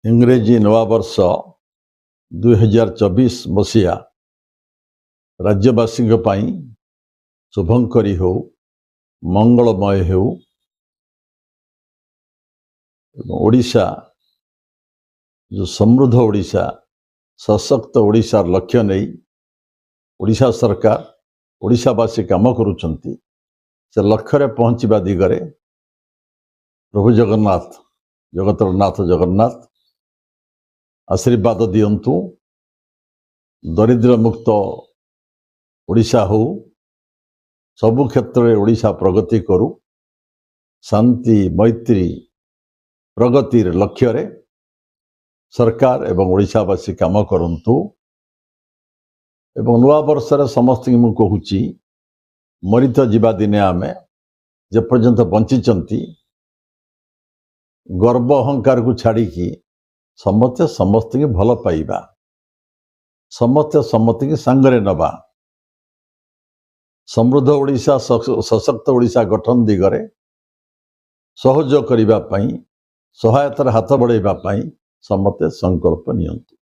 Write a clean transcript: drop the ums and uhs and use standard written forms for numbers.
इंग्रेजी नवावर्ष 2024 मसीहा राज्यवासी शुभंकरी हो मंगलमय हो। ओडिशा जो समृद्ध ओडिशा सशक्त ओडिशार लक्ष्य नहीं ओडिशा सरकार ओडिशावासी काम करुछंती से लक्ष्य पहुँचवा दिगरे प्रभु जगन्नाथ जगतर नाथ जगन्नाथ आशीर्वाद दियंतु। दरिद्र मुक्त ओडिशा हो सबु क्षेत्र में ओडिशा प्रगति करू शांति मैत्री प्रगतिर लक्ष्य रे सरकार एवं ओडिशावासी काम करंतु। एवं नुआ वर्ष समस्त मु कहूची मरी तो जीवा दिने आमे जे पर्यंत बंचिचंती गर्व अहंकार को छाड़ी समस्ते समस्त की भल पाइबा समस्ते समस्त की सांगरे नबा समृद्ध ओडिशा सशक्त ओडिशा गठन दिगरे सहयोग करने सहायतार हाथ बढ़ाइबा समस्ते संकल्प नियंतु।